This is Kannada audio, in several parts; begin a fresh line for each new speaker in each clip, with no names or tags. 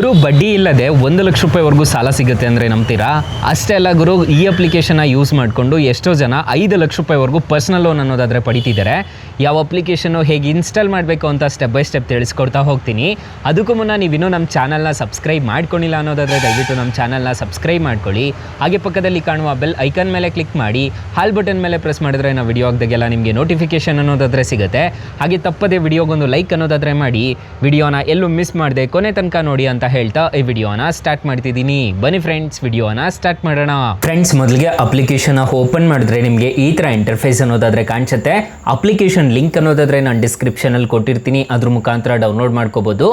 ಗುರು ಬಡ್ಡಿ ಇಲ್ಲದೆ 1 ಲಕ್ಷ ರೂಪಾಯಿವರೆಗೂ ಸಾಲ ಸಿಗುತ್ತೆ ಅಂದರೆ ನಂಬ್ತೀರಾ? ಅಷ್ಟೇ ಅಲ್ಲ ಗುರು, ಈ ಅಪ್ಲಿಕೇಶನ್ನ ಯೂಸ್ ಮಾಡಿಕೊಂಡು ಎಷ್ಟೋ ಜನ 5 ಲಕ್ಷ ರೂಪಾಯಿವರೆಗೂ ಪರ್ಸ್ನಲ್ ಲೋನ್ ಅನ್ನೋದಾದರೆ ಪಡಿತಿದ್ದಾರೆ. ಯಾವ ಅಪ್ಲಿಕೇಶನ್ನು ಹೇಗೆ ಇನ್ಸ್ಟಾಲ್ ಮಾಡಬೇಕು ಅಂತ ಸ್ಟೆಪ್ ಬೈ ಸ್ಟೆಪ್ ತಿಳಿಸ್ಕೊಡ್ತಾ ಹೋಗ್ತೀನಿ. ಅದಕ್ಕೂ ಮುನ್ನ ನೀವಿನ್ನೂ ನಮ್ಮ ಚಾನಲ್ನ ಸಬ್ಸ್ಕ್ರೈಬ್ ಮಾಡ್ಕೊಂಡಿಲ್ಲ ಅನ್ನೋದಾದರೆ ದಯವಿಟ್ಟು ನಮ್ಮ ಚಾನಲ್ನ ಸಬ್ಸ್ಕ್ರೈಬ್ ಮಾಡ್ಕೊಳ್ಳಿ. ಹಾಗೆ ಪಕ್ಕದಲ್ಲಿ ಕಾಣುವ ಬೆಲ್ ಐಕನ್ ಮೇಲೆ ಕ್ಲಿಕ್ ಮಾಡಿ, ಹಾಲ್ ಬಟನ್ ಮೇಲೆ ಪ್ರೆಸ್ ಮಾಡಿದ್ರೆ ನಾವು ವಿಡಿಯೋ ಹಾಕಿದಾಗೆಲ್ಲ ನಿಮಗೆ ನೋಟಿಫಿಕೇಶನ್ ಅನ್ನೋದಾದರೆ ಸಿಗುತ್ತೆ. ಹಾಗೆ ತಪ್ಪದೆ ವಿಡಿಯೋಗೊಂದು ಲೈಕ್ ಅನ್ನೋದಾದರೆ ಮಾಡಿ, ವಿಡಿಯೋನ ಎಲ್ಲೂ ಮಿಸ್ ಮಾಡದೆ ಕೊನೆ ತನಕ ನೋಡಿ ಅಂತ ಹೇಳ್ತಾ ಈ ವಿಡಿಯೋನ ಸ್ಟಾರ್ಟ್ ಮಾಡ್ತಿದ್ದೀನಿ. ಬನ್ನಿ ಫ್ರೆಂಡ್ಸ್, ವಿಡಿಯೋನ ಸ್ಟಾರ್ಟ್ ಮಾಡೋಣ. ಫ್ರೆಂಡ್ಸ್, ಮೊದಲಿಗೆ ಅಪ್ಲಿಕೇಶನ್ ಓಪನ್ ಮಾಡಿದ್ರೆ ನಿಮಗೆ ಈ ಥರ ಇಂಟರ್ಫೇಸ್ ಅನ್ನೋದಾದರೆ ಕಾಣಿಸುತ್ತೆ. ಅಪ್ಲಿಕೇಶನ್ ಲಿಂಕ್ ಅನ್ನೋದಾದರೆ ನಾನು ಡಿಸ್ಕ್ರಿಪ್ಷನಲ್ಲಿ ಕೊಟ್ಟಿರ್ತೀನಿ, ಅದ್ರ ಮುಖಾಂತರ ಡೌನ್ಲೋಡ್ ಮಾಡ್ಕೋಬೋದು.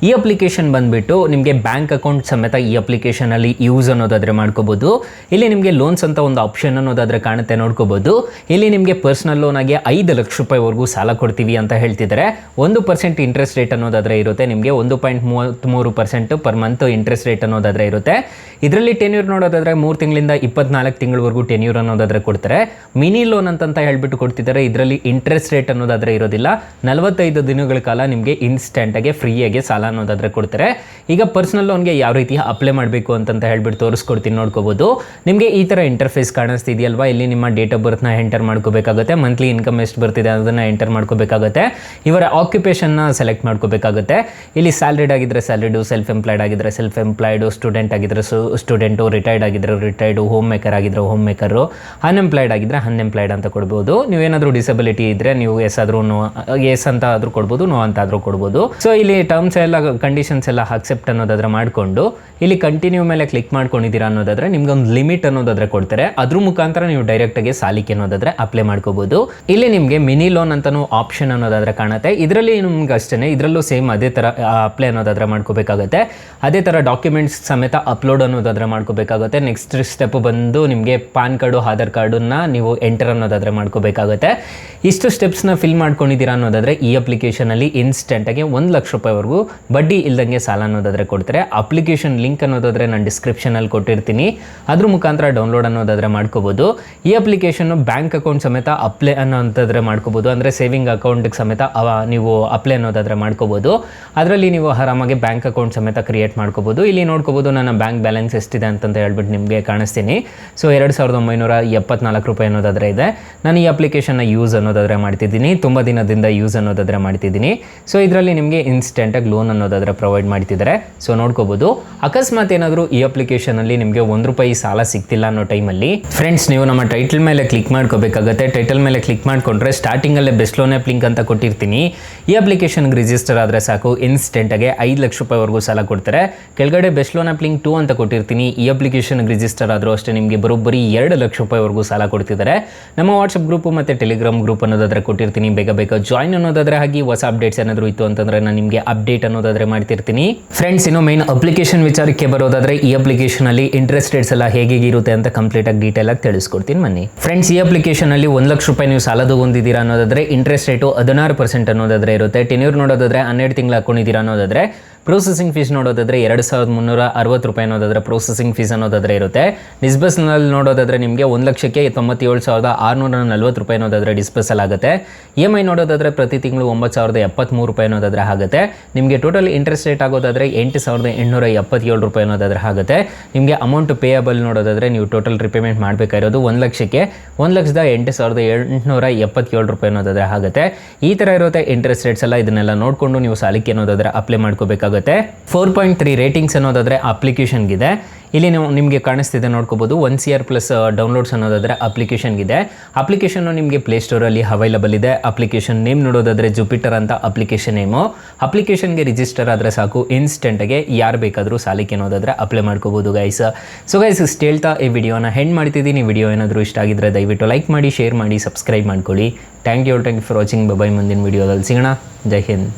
ಈ ಅಪ್ಲಿಕೇಶನ್ ಬಂದುಬಿಟ್ಟು ನಿಮಗೆ ಬ್ಯಾಂಕ್ ಅಕೌಂಟ್ ಸಮೇತ ಈ ಅಪ್ಲಿಕೇಶನಲ್ಲಿ ಯೂಸ್ ಅನ್ನೋದಾದರೆ ಮಾಡ್ಕೋಬೋದು. ಇಲ್ಲಿ ನಿಮಗೆ ಲೋನ್ಸ್ ಅಂತ ಒಂದು ಆಪ್ಷನ್ ಅನ್ನೋದಾದರೆ ಕಾಣುತ್ತೆ, ನೋಡ್ಕೋಬೋದು. ಇಲ್ಲಿ ನಿಮಗೆ ಪರ್ಸ್ನಲ್ ಲೋನ್ ಆಗಿ 5 ಲಕ್ಷ ರೂಪಾಯಿವರೆಗೂ ಸಾಲ ಕೊಡ್ತೀವಿ ಅಂತ ಹೇಳ್ತಿದ್ದಾರೆ. 1% ಇಂಟ್ರೆಸ್ಟ್ ರೇಟ್ ಅನ್ನೋದಾದರೆ ಇರುತ್ತೆ, ನಿಮಗೆ 1.33% ಪರ್ ಮಂತ್ ಇಂಟ್ರೆಸ್ಟ್ ರೇಟ್ ಅನ್ನೋದಾದರೆ ಇರುತ್ತೆ. ಇದರಲ್ಲಿ ಟೆನ್ಯೂರ್ ನೋಡೋದಾದರೆ 3 ತಿಂಗಳಿಂದ 24 ತಿಂಗಳವರೆಗೂ ಟೆನ್ಯೂರ್ ಅನ್ನೋದಾದರೆ ಕೊಡ್ತಾರೆ. ಮಿನಿ ಲೋನ್ ಅಂತ ಹೇಳ್ಬಿಟ್ಟು ಕೊಡ್ತಿದ್ದಾರೆ. ಇದರಲ್ಲಿ ಇಂಟ್ರೆಸ್ಟ್ ರೇಟ್ ಅನ್ನೋದಾದರೆ ಇರೋದಿಲ್ಲ. 45 ದಿನಗಳ ಕಾಲ ನಿಮಗೆ ಇನ್ಸ್ಟೆಂಟಾಗಿ ಫ್ರೀಯಾಗಿ ಸಾಲ ಅನ್ನೋದಾದರೆ ಕೊಡ್ತಾರೆ. ಈಗ ಪರ್ಸನಲ್ ಲೋನ್ಗೆ ಯಾವ ರೀತಿ ಅಪ್ಲೈ ಮಾಡಬೇಕು ಅಂತ ಹೇಳ್ಬಿಟ್ಟು ತೋರಿಸ್ಕೊಡ್ತೀನಿ, ನೋಡ್ಕೋಬೋದು. ನಿಮಗೆ ಈ ಥರ ಇಂಟರ್ಫೇಸ್ ಕಾಣಿಸ್ತಿದೆಯಲ್ವಾ, ಇಲ್ಲಿ ನಿಮ್ಮ ಡೇಟ್ ಆಫ್ ಬರ್ತ್ನ ಎಂಟರ್ ಮಾಡ್ಕೋಬೇಕಾಗುತ್ತೆ. ಮಂತ್ಲಿ ಇನ್ಕಮ್ ಎಷ್ಟು ಬರ್ತಿದೆ ಅದನ್ನು ಎಂಟರ್ ಮಾಡ್ಕೋಬೇಕಾಗುತ್ತೆ. ಇವರ ಆಕ್ಯುಪೇಷನ್ನ ಸೆಲೆಕ್ಟ್ ಮಾಡ್ಕೋಬೇಕಾಗುತ್ತೆ. ಇಲ್ಲಿ ಸ್ಯಾಲ್ರಿಡ್ ಆಗಿದ್ದರೆ ಸ್ಯಾಲ್ರಿಡು, ಸೆಲ್ಫ್ ಎಂಪ್ಲಾಯ್ಡ್ ಆಗಿದ್ದರೆ ಸೆಲ್ಫ್ ಎಂಪ್ಲಾಯ್ಡು, ಸ್ಟೂಡೆಂಟ್ ಆಗಿದ್ದರೆ ಸ್ಟೂಡೆಂಟು, ರಿಟೈರ್ಡ್ ಆಗಿದ್ದರೆ ರಿಟೈರ್ಡು, ಹೋಮ್ ಮೇಕರ್ ಆಗಿದ್ದರೆ ಹೋಮ್ ಮೇಕರು, ಅನ್ಎಂಪ್ಲಾಯ್ಡ್ ಆಗಿದ್ದರೆ ಅನ್ಎಂಪ್ಲಾಯ್ಡ್ ಅಂತ ಕೊಡ್ಬೋದು. ನೀವೇನಾದರೂ ಡಿಸಬಿಲಿಟಿ ಇದ್ದರೆ ನೀವು ಎಸ್ ಆದರೂ ನೋ, ಎಸ್ ಅಂತ ಆದರೂ ಕೊಡ್ಬೋದು, ನೋ ಅಂತ ಆದರೂ ಕೊಡ್ಬೋದು. ಸೊ ಇಲ್ಲಿ ಟರ್ಮ್ಸ್ ಎಲ್ಲ ಕಂಡೀಷನ್ಸ್ ಎಲ್ಲ ಅಕ್ಸೆಪ್ಟ್ ಅನ್ನೋದಾದ್ರೆ ಮಾಡಿಕೊಂಡು ಇಲ್ಲಿ ಕಂಟಿನ್ಯೂ ಮೇಲೆ ಕ್ಲಿಕ್ ಮಾಡ್ಕೊಂಡಿದ್ದೀರಾ ಅನ್ನೋದಾದ್ರೆ ನಿಮ್ಗೆ ಒಂದು ಲಿಮಿಟ್ ಅನ್ನೋದಾದ್ರೆ ಕೊಡ್ತಾರೆ. ಅದ್ರ ಮುಖಾಂತರ ನೀವು ಡೈರೆಕ್ಟಾಗಿ ಸಾಲಕ್ಕೆ ಅನ್ನೋದಾದ್ರೆ ಅಪ್ಲೈ ಮಾಡ್ಕೋಬೋದು. ಇಲ್ಲಿ ನಿಮಗೆ ಮಿನಿ ಲೋನ್ ಅಂತಲೂ ಆಪ್ಷನ್ ಅನ್ನೋದಾದ್ರೆ ಕಾಣುತ್ತೆ. ಇದರಲ್ಲಿ ನಿಮ್ಗೆ ಅಷ್ಟೇ, ಇದರಲ್ಲೂ ಸೇಮ್ ಅದೇ ಥರ ಅಪ್ಲೈ ಅನ್ನೋದಾದ್ರೆ ಮಾಡ್ಕೋಬೇಕಾಗುತ್ತೆ. ಅದೇ ಥರ ಡಾಕ್ಯುಮೆಂಟ್ಸ್ ಸಮೇತ ಅಪ್ಲೋಡ್ ಅನ್ನೋದಾದ್ರೆ ಮಾಡ್ಕೋಬೇಕಾಗುತ್ತೆ. ನೆಕ್ಸ್ಟ್ ಸ್ಟೆಪ್ ಬಂದು ನಿಮಗೆ ಪಾನ್ ಕಾರ್ಡು, ಆಧಾರ್ ಕಾರ್ಡನ್ನ ನೀವು ಎಂಟರ್ ಅನ್ನೋದಾದ್ರೆ ಮಾಡ್ಕೋಬೇಕಾಗುತ್ತೆ. ಇಷ್ಟು ಸ್ಟೆಪ್ಸ್ನ ಫಿಲ್ ಮಾಡ್ಕೊಂಡಿದ್ದೀರಾ ಅನ್ನೋದಾದರೆ ಈ ಅಪ್ಲಿಕೇಶನಲ್ಲಿ ಇನ್ಸ್ಟೆಂಟಾಗಿ 1 ಲಕ್ಷ ರೂಪಾಯಿವರೆಗೂ ಬಡ್ಡಿ ಇಲ್ದಂಗೆ ಸಾಲ ಅನ್ನೋದಾದರೆ ಕೊಡ್ತಾರೆ. ಅಪ್ಲಿಕೇಶನ್ ಲಿಂಕ್ ಅನ್ನೋದಾದರೆ ನಾನು ಡಿಸ್ಕ್ರಿಪ್ಷನಲ್ಲಿ ಕೊಟ್ಟಿರ್ತೀನಿ, ಅದ್ರ ಮುಖಾಂತರ ಡೌನ್ಲೋಡ್ ಅನ್ನೋದಾದರೆ ಮಾಡ್ಕೋಬೋದು. ಈ ಅಪ್ಲಿಕೇಶನ್ನು ಬ್ಯಾಂಕ್ ಅಕೌಂಟ್ ಸಮೇತ ಅಪ್ಲೈ ಅನ್ನೋದಾದರೆ ಮಾಡ್ಕೋಬೋದು. ಅಂದರೆ ಸೇವಿಂಗ್ ಅಕೌಂಟಿಗೆ ಸಮೇತ ನೀವು ಅಪ್ಲೈ ಅನ್ನೋದಾದರೆ ಮಾಡ್ಕೋಬೋದು. ಅದರಲ್ಲಿ ನೀವು ಆರಾಮಾಗಿ ಬ್ಯಾಂಕ್ ಅಕೌಂಟ್ ಸಮೇತ ಕ್ರಿಯೇಟ್ ಮಾಡ್ಕೋಬೋದು. ಇಲ್ಲಿ ನೋಡ್ಕೋಬೋದು ನನ್ನ ಬ್ಯಾಂಕ್ ಬ್ಯಾಲೆನ್ಸ್ ಎಷ್ಟಿದೆ ಅಂತ ಹೇಳ್ಬಿಟ್ಟು ನಿಮಗೆ ಕಾಣಿಸ್ತೀನಿ. ಸೊ 2974 ರೂಪಾಯಿ ಅನ್ನೋದಾದರೆ ಇದೆ. ನಾನು ಈ ಅಪ್ಲಿಕೇಶನ್ನ ಯೂಸ್ ಅನ್ನೋದಾದರೆ ಮಾಡ್ತಿದ್ದೀನಿ, ತುಂಬ ದಿನದಿಂದ ಯೂಸ್ ಅನ್ನೋದಾದರೆ ಮಾಡ್ತಿದ್ದೀನಿ. ಸೊ ಇದರಲ್ಲಿ ನಿಮಗೆ ಇನ್ಸ್ಟೆಂಟಾಗಿ ಲೋನ್ ಅನ್ನೋದಾದರೆ ಪ್ರೊವೈಡ್ ಮಾಡ್ತಿದ್ದಾರೆ. ಸೊ ನೋಡ್ಕೋಬೋದು. ಅಕಸ್ಮಾತ್ ಏನಾದರೂ ಈ ಅಪ್ಲಿಕೇಶನಲ್ಲಿ ನಿಮಗೆ 1 ರೂಪಾಯಿ ಸಾಲ ಸಿಗ್ತಿಲ್ಲ ಅನ್ನೋ ಟೈಮಲ್ಲಿ ಫ್ರೆಂಡ್ಸ್, ನೀವು ನಮ್ಮ ಟೈಟಲ್ ಮೇಲೆ ಕ್ಲಿಕ್ ಮಾಡ್ಕೋಬೇಕಾಗುತ್ತೆ. ಟೈಟಲ್ ಮೇಲೆ ಕ್ಲಿಕ್ ಮಾಡಿಕೊಂಡ್ರೆ ಸ್ಟಾರ್ಟಿಂಗಲ್ಲೇ ಬೆಸ್ಟ್ ಲೋನ್ ಆ್ಯಪ್ ಲಿಂಕ್ ಅಂತ ಕೊಟ್ಟಿರ್ತೀನಿ. ಈ ಅಪ್ಲಿಕೇಶನ್ಗೆ ರಿಜಿಸ್ಟರ್ ಆದರೆ ಸಾಕು, ಇನ್ಸ್ಟೆಂಟಾಗಿ 5 ಲಕ್ಷ ರೂಪಾಯಿವರೆಗೂ ಸಾಲ ಕೊಡ್ತಾರೆ. ಕೆಳಗಡೆ ಬೆಸ್ಟ್ ಲೋನ್ ಆ್ಯಪ್ ಲಿಂಕ್ 2 ಅಂತ ಕೊಟ್ಟಿರ್ತೀನಿ. ಈ ಅಪ್ಲಿಕೇಶನ್ಗೆ ರಿಜಿಸ್ಟರ್ ಆದರೂ ಅಷ್ಟೇ ನಿಮಗೆ ಬರೋಬ್ಬರಿ 2 ಲಕ್ಷ ರೂಪಾಯಿವರೆಗೂ ಸಾಲ ಕೊಡ್ತಿದ್ದಾರೆ. ನಮ್ಮ ವಾಟ್ಸಪ್ ಗ್ರೂಪು ಮತ್ತು ಟೆಲಿಗ್ರಾಮ್ ಗ್ರೂಪ್ ಅನ್ನೋದಾದರೆ ಕೊಟ್ಟಿರ್ತೀನಿ. ಬೇಗ ಜಾಯ್ನ್ ಅನ್ನೋದಾದರೆ ಹಾಗೆ ಹೊಸ ಅಪ್ಡೇಟ್ಸ್ ಏನಾದರೂ ಇತ್ತು ಅಂತಂದರೆ ನಾನು ನಿಮಗೆ ಅಪ್ಡೇಟ್ ಅನ್ನೋದಾದರೆ ಮಾಡ್ತಿರ್ತೀನಿ. ಫ್ರೆಂಡ್ಸ್, ಇನ್ನು ಮೇನ್ ಅಪ್ಲಿಕೇಶನ್ ವಿಚಾರಕ್ಕೆ ಬರೋದಾದರೆ ಈ ಅಪ್ಲಿಕೇಶನಲ್ಲಿ ಇಂಟ್ರೆಸ್ಟ್ ರೇಟ್ಸ್ ಎಲ್ಲ ಹೇಗೆ ಇರುತ್ತೆ ಅಂತ ಕಂಪ್ಲೀಟಾಗಿ ಡೀಟೇಲ್ ಆಗಿ ತಿಳಿಸ್ಕೊಡ್ತೀನಿ ಬನ್ನಿ. ಫ್ರೆಂಡ್ಸ್, ಈ ಅಪ್ಲಿಕೇಶನಲ್ಲಿ 1 ಲಕ್ಷ ರೂಪಾಯಿ ನೀವು ಸಾಲ ತಗೊಂಡಿದ್ದೀರಾ ಅನ್ನೋದಾದರೆ ಇಂಟ್ರೆಸ್ಟ್ ರೇಟು 16% ಅನ್ನೋದಾದರೆ ಇರುತ್ತೆ. ಟೆನ್ಯೂರ್ ನೋಡೋದಾದರೆ 12 ತಿಂಗಳು ಹಾಕೊಂಡಿದ್ದೀರಾ ಅನ್ನೋದಾದರೆ ಪ್ರೊಸೆಸಿಂಗ್ ಫೀಸ್ ನೋಡೋದಾದರೆ 2360 ರೂಪಾಯಿ ಅನ್ನೋದಾದರೆ ಪ್ರೊಸೆಸಿಂಗ್ ಫೀಸ್ ಅನ್ನೋದಾದರೆ ಇರುತ್ತೆ. ಡಿಸ್ಬಸ್ನಲ್ಲಿ ನೋಡೋದಾದರೆ ನಿಮಗೆ 1,97,640 ರೂಪಾಯಿ ಅನ್ನೋದಾದರೆ ಡಿಸ್ಬಸ್ಸಲ್ ಆಗುತ್ತೆ. EMI ನೋಡೋದಾದರೆ ಪ್ರತಿ ತಿಂಗಳು 9,073 ರೂಪಾಯಿ ಅನ್ನೋದಾದರೆ ಆಗುತ್ತೆ. ನಿಮಗೆ ಟೋಟಲ್ ಇಂಟ್ರೆಸ್ಟ್ ರೇಟ್ ಆಗೋದಾದರೆ 8,877 ರೂಪಾಯಿ ಅನ್ನೋದಾದರೆ ಆಗುತ್ತೆ. ನಿಮಗೆ ಅಮೌಂಟ್ ಪೇಯಬಲ್ ನೋಡೋದಾದರೆ ನೀವು ಟೋಟಲ್ ರಿಪೇಮೆಂಟ್ ಮಾಡಬೇಕಾಗಿರೋದು 1,08,877 ರೂಪಾಯಿ ಅನ್ನೋದಾದರೆ ಆಗುತ್ತೆ. ಈ ಥರ ಇರುತ್ತೆ ಇಂಟ್ರೆಸ್ಟ್ ರೇಟ್ಸ್ ಎಲ್ಲ. ಇದನ್ನೆಲ್ಲ ನೋಡಿಕೊಂಡು ನೀವು ಸಾಲಕ್ಕೆ ಅನ್ನೋದಾದರೆ ಅಪ್ಲೈ ಮಾಡ್ಕೋಬೇಕಾಗುತ್ತೆ. 4.3 ರೇಟಿಂಗ್ಸ್ ಅನ್ನೋದಾದರೆ ಅಪ್ಲಿಕೇಶನ್ಗಿದೆ. ಇಲ್ಲಿ ನೀವು ನಿಮಗೆ ಕಾಣಿಸ್ತಿದೆ, ನೋಡ್ಕೋಬೋದು. 1 CR ಪ್ಲಸ್ ಡೌನ್ಲೋಡ್ಸ್ ಅನ್ನೋದಾದರೆ ಅಪ್ಲಿಕೇಶನ್ಗಿದೆ. ಅಪ್ಲಿಕೇಶನ್ನು ನಿಮಗೆ ಪ್ಲೇಸ್ಟೋರಲ್ಲಿ ಅವೈಲಬಲ್ ಇದೆ. ಅಪ್ಲಿಕೇಶನ್ ನೇಮ್ ನೋಡೋದಾದರೆ ಜುಪಿಟರ್ ಅಂತ ಅಪ್ಲಿಕೇಶನ್ ನೇಮು. ಅಪ್ಲಿಕೇಶನ್ಗೆ ರಿಜಿಸ್ಟರ್ ಆದರೆ ಸಾಕು, ಇನ್ಸ್ಟೆಂಟಾಗಿ ಯಾರು ಬೇಕಾದರೂ ಸಾಲಕ್ಕೆ ಅನ್ನೋದಾದರೆ ಅಪ್ಲೈ ಮಾಡ್ಕೋಬೋದು ಗೈಸ್. ಸೊ ಗೈಸ್, ಇಷ್ಟು ಹೇಳ್ತಾ ಈ ವಿಡಿಯೋನ ಹೆಂಡ್ ಮಾಡ್ತಿದ್ದೀನಿ. ವಿಡಿಯೋ ಏನಾದರೂ ಇಷ್ಟ ಆಗಿದ್ದರೆ ದಯವಿಟ್ಟು ಲೈಕ್ ಮಾಡಿ, ಶೇರ್ ಮಾಡಿ, ಸಬ್ಸ್ಕ್ರೈಬ್ ಮಾಡ್ಕೊಳ್ಳಿ. Thank you for watching. Bye ಮುಂದಿನ ವಿಡಿಯೋದಲ್ಲಿ ಸಿಗೋಣ. ಜೈ ಹಿಂದ್.